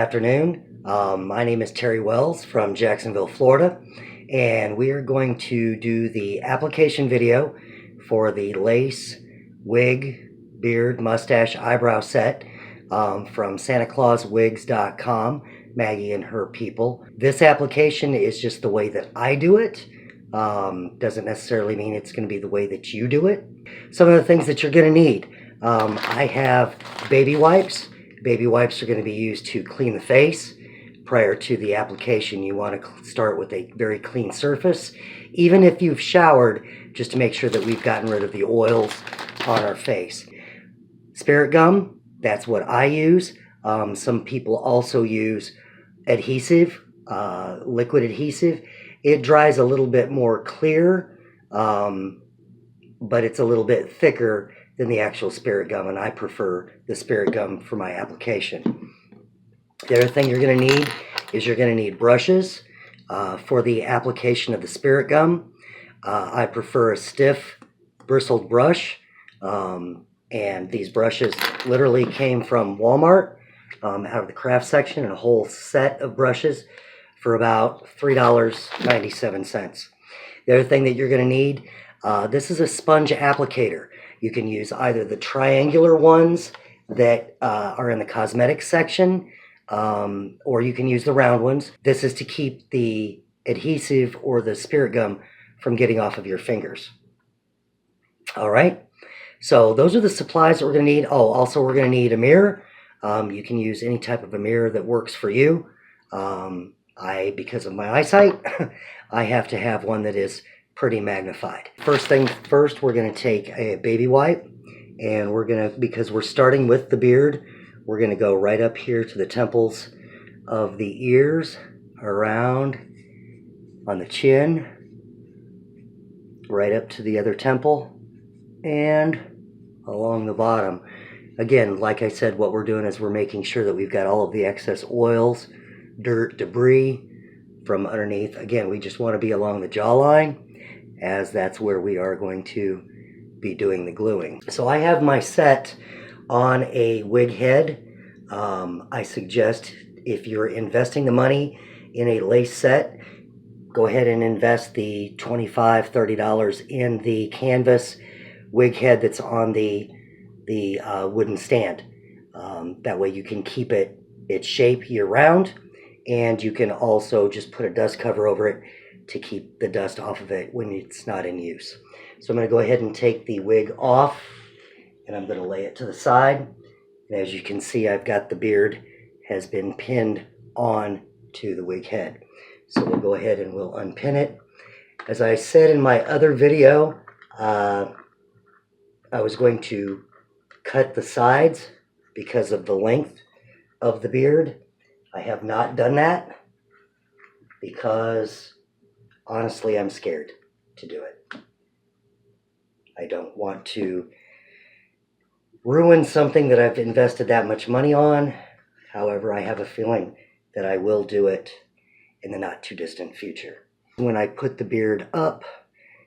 afternoon. My name is Terry Wells from Jacksonville, Florida, and we are going to do the application video for the lace, wig, beard, mustache, eyebrow set from SantaClausWigs.com, Maggie and her people. This application is just the way that I do it. Doesn't necessarily mean it's going to be the way that you do it. Some of the things that you're going to need. I have baby wipes. Baby wipes are going to be used to clean the face. Prior to the application, you want to start with a very clean surface, even if you've showered, just to make sure that we've gotten rid of the oils on our face. Spirit gum, that's what I use. Some people also use adhesive, liquid adhesive. It dries a little bit more clear, but it's a little bit thicker than the actual spirit gum, and I prefer the spirit gum for my application. The other thing you're going to need is you're going to need brushes for the application of the spirit gum. I prefer a stiff bristled brush, and these brushes literally came from Walmart out of the craft section, and a whole set of brushes for about $3.97. The other thing that you're going to need, this is a sponge applicator. You can use either the triangular ones that are in the cosmetics section, or you can use the round ones. This is to keep the adhesive or the spirit gum from getting off of your fingers. All right, so those are the supplies that we're going to need. Oh, also we're going to need a mirror. You can use any type of a mirror that works for you. Because of my eyesight, I have to have one that is pretty magnified. First thing first, we're going to take a baby wipe, and we're going to, because we're starting with the beard, we're going to go right up here to the temples of the ears, around on the chin, right up to the other temple, and along the bottom. Again, like I said, what we're doing is we're making sure that we've got all of the excess oils, dirt, debris from underneath. Again, we just want to be along the jawline, as that's where we are going to be doing the gluing. So I have my set on a wig head. I suggest if you're investing the money in a lace set, go ahead and invest the $25, $30 in the canvas wig head that's on the wooden stand. That way you can keep its shape year round, and you can also just put a dust cover over it to keep the dust off of it when it's not in use. So I'm going to go ahead and take the wig off, and I'm going to lay it to the side. And as you can see, I've got the beard has been pinned on to the wig head. So we'll go ahead and we'll unpin it. As I said in my other video, I was going to cut the sides because of the length of the beard. I have not done that because honestly, I'm scared to do it. I don't want to ruin something that I've invested that much money on. However, I have a feeling that I will do it in the not too distant future. When I put the beard up,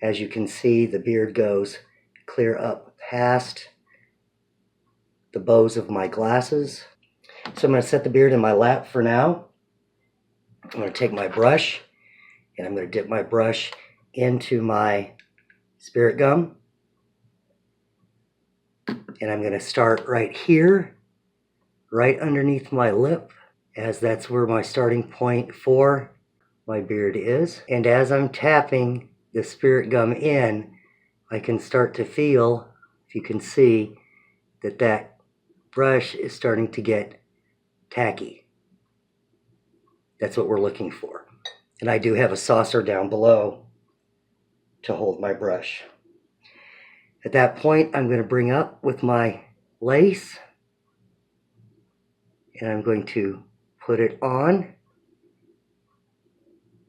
as you can see, the beard goes clear up past the bows of my glasses. So I'm going to set the beard in my lap for now. I'm going to take my brush, and I'm going to dip my brush into my spirit gum. And I'm going to start right here, right underneath my lip, as that's where my starting point for my beard is. And as I'm tapping the spirit gum in, I can start to feel, if you can see, that that brush is starting to get tacky. That's what we're looking for. And I do have a saucer down below to hold my brush. At that point, I'm going to bring up with my lace, and I'm going to put it on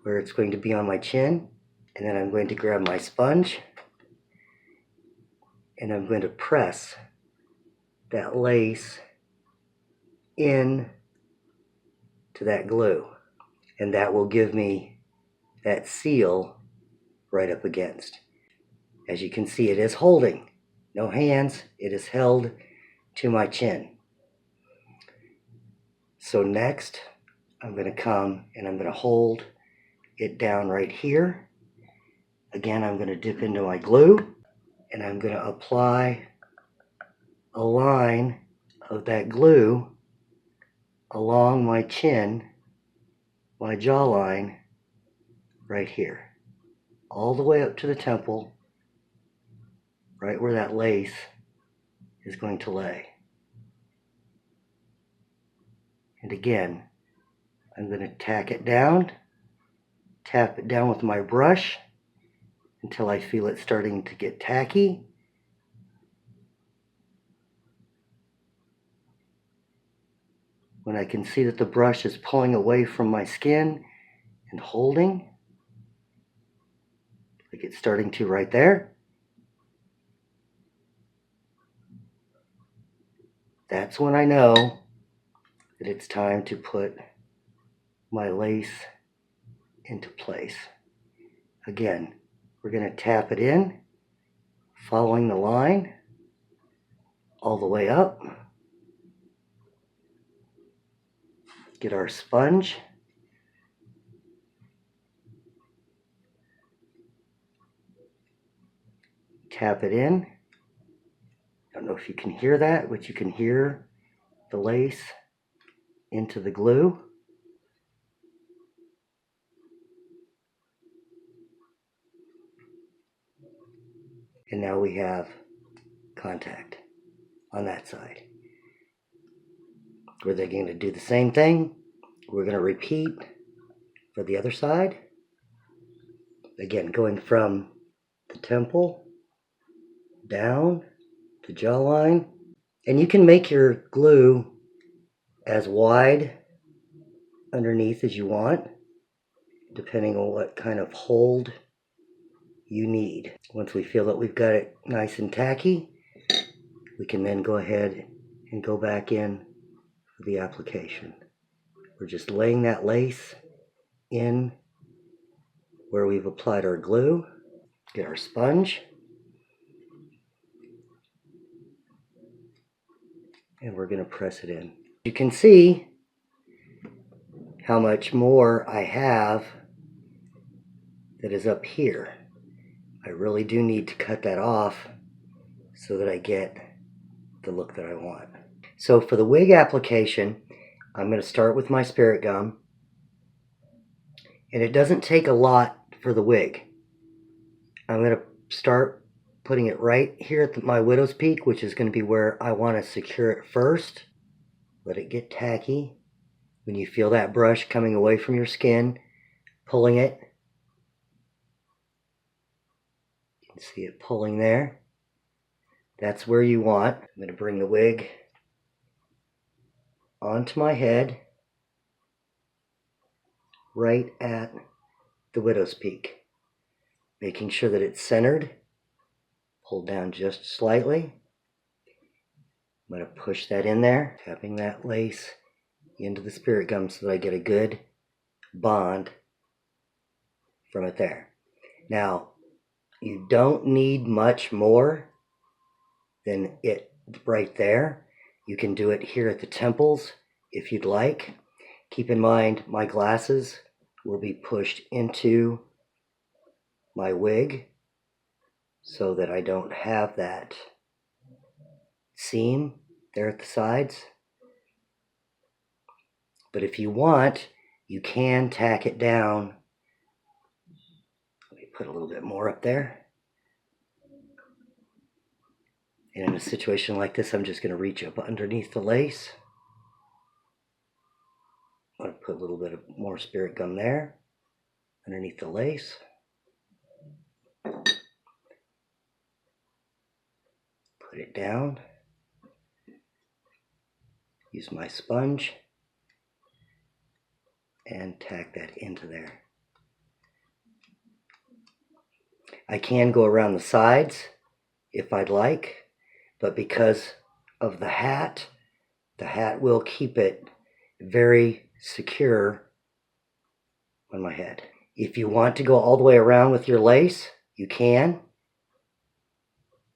where it's going to be on my chin, and then I'm going to grab my sponge, and I'm going to press that lace in to that glue, and that will give me that seal right up against. As you can see, it is holding. No hands, it is held to my chin. So next, I'm going to come and I'm going to hold it down right here. Again, I'm going to dip into my glue and I'm going to apply a line of that glue along my chin, my jawline, right here, all the way up to the temple, right where that lace is going to lay. And again, I'm going to tack it down, tap it down with my brush until I feel it starting to get tacky. When I can see that the brush is pulling away from my skin and holding, like it's starting to right there, that's when I know that it's time to put my lace into place. Again, we're going to tap it in, following the line all the way up. Get our sponge. Tap it in. I don't know if you can hear that, but you can hear the lace into the glue. And now we have contact on that side. We're then going to do the same thing. We're going to repeat for the other side. Again, going from the temple down to jawline. And you can make your glue as wide underneath as you want, depending on what kind of hold you need. Once we feel that we've got it nice and tacky, we can then go ahead and go back in for the application. We're just laying that lace in where we've applied our glue. Get our sponge. And we're going to press it in. You can see how much more I have that is up here. I really do need to cut that off so that I get the look that I want. So for the wig application, I'm going to start with my spirit gum. And it doesn't take a lot for the wig. I'm going to start putting it right here at my widow's peak, which is going to be where I want to secure it first. Let it get tacky. When you feel that brush coming away from your skin, pulling it, you can see it pulling there. That's where you want. I'm going to bring the wig onto my head, right at the widow's peak, making sure that it's centered. Pull down just slightly. I'm going to push that in there, tapping that lace into the spirit gum so that I get a good bond from it there. Now, you don't need much more than it right there. You can do it here at the temples if you'd like. Keep in mind, my glasses will be pushed into my wig so that I don't have that seam there at the sides. But if you want, you can tack it down. Let me put a little bit more up there. And in a situation like this, I'm just going to reach up underneath the lace. I'm going to put a little bit of more spirit gum there, underneath the lace. Put it down. Use my sponge and tack that into there. I can go around the sides if I'd like, but because of the hat will keep it very secure on my head. If you want to go all the way around with your lace, you can.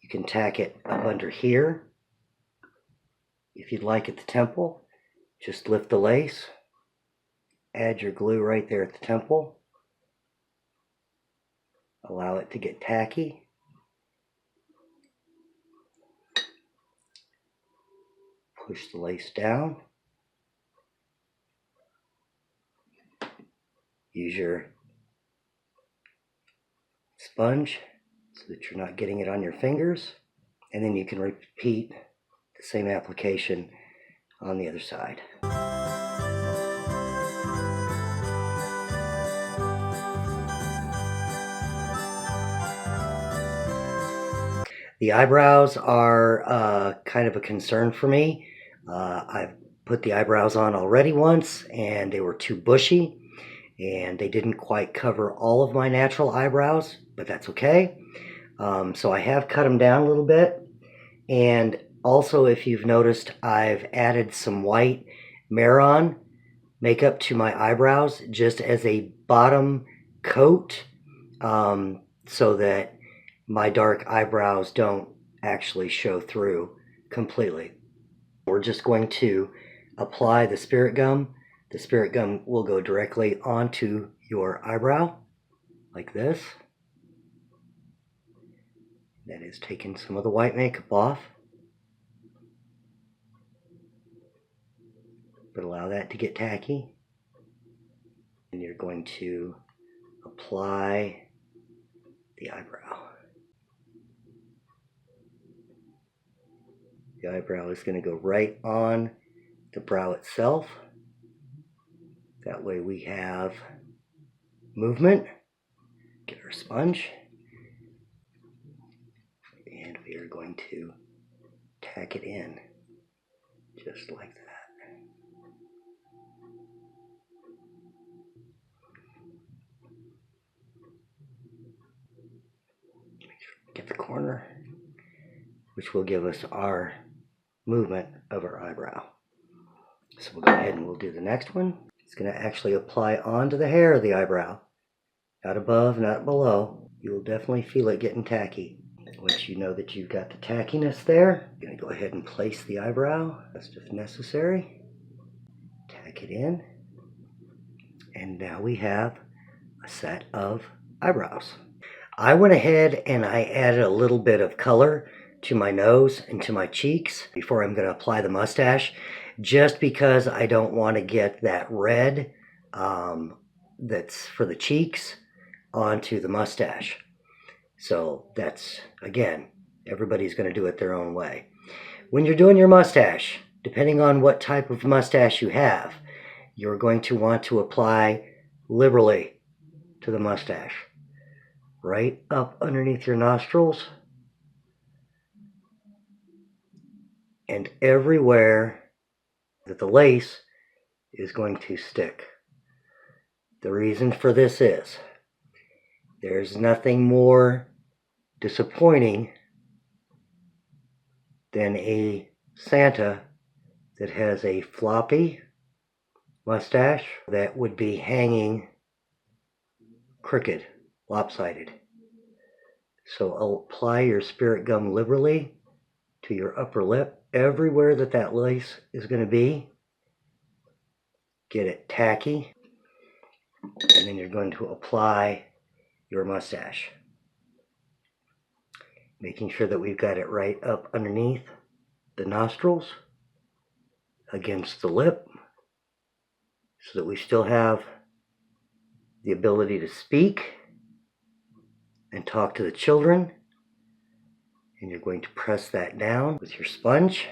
You can tack it up under here if you'd like at the temple. Just lift the lace, add your glue right there at the temple, allow it to get tacky. Push the lace down. Use your sponge so that you're not getting it on your fingers. And then you can repeat the same application on the other side. The eyebrows are kind of a concern for me. I've put the eyebrows on already once and they were too bushy and they didn't quite cover all of my natural eyebrows, but that's okay. So I have cut them down a little bit. And also, if you've noticed, I've added some white Maron makeup to my eyebrows just as a bottom coat, so that my dark eyebrows don't actually show through completely. We're just going to apply the spirit gum. The spirit gum will go directly onto your eyebrow like this. That is taking some of the white makeup off, but allow that to get tacky. And you're going to apply the eyebrow. The eyebrow is going to go right on the brow itself. That way we have movement. Get our sponge. And we are going to tack it in just like that. Make sure we get the corner, which will give us our movement of our eyebrow. So we'll go ahead and we'll do the next one. It's going to actually apply onto the hair of the eyebrow. Not above, not below. You will definitely feel it getting tacky. Once you know that you've got the tackiness there, you're going to go ahead and place the eyebrow. That's just necessary. Tack it in. And now we have a set of eyebrows. I went ahead and I added a little bit of color to my nose and to my cheeks before I'm going to apply the mustache, just because I don't want to get that red that's for the cheeks onto the mustache. So that's, again, everybody's going to do it their own way. When you're doing your mustache, depending on what type of mustache you have, you're going to want to apply liberally to the mustache. Right up underneath your nostrils and everywhere that the lace is going to stick. The reason for this is there's nothing more disappointing than a Santa that has a floppy mustache that would be hanging crooked, lopsided. So apply your spirit gum liberally to your upper lip, everywhere that that lace is going to be. Get it tacky, and then you're going to apply your mustache, making sure that we've got it right up underneath the nostrils, against the lip, so that we still have the ability to speak and talk to the children. And you're going to press that down with your sponge.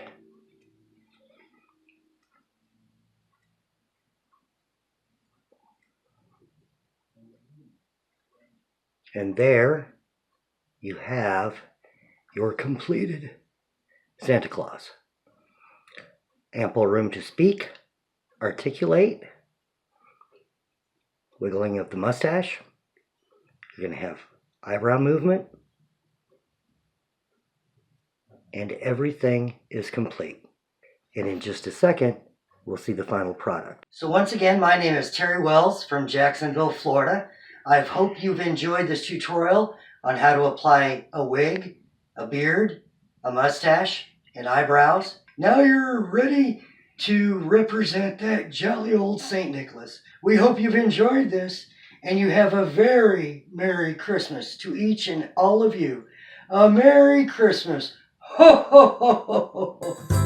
And there you have your completed Santa Claus. Ample room to speak, articulate, wiggling of the mustache. You're going to have eyebrow movement, and everything is complete. And in just a second, we'll see the final product. So once again, my name is Terry Wells from Jacksonville, Florida. I hope you've enjoyed this tutorial on how to apply a wig, a beard, a mustache, and eyebrows. Now you're ready to represent that jolly old St. Nicholas. We hope you've enjoyed this and you have a very Merry Christmas to each and all of you. A Merry Christmas. Ho, ho, ho, ho, ho, ho.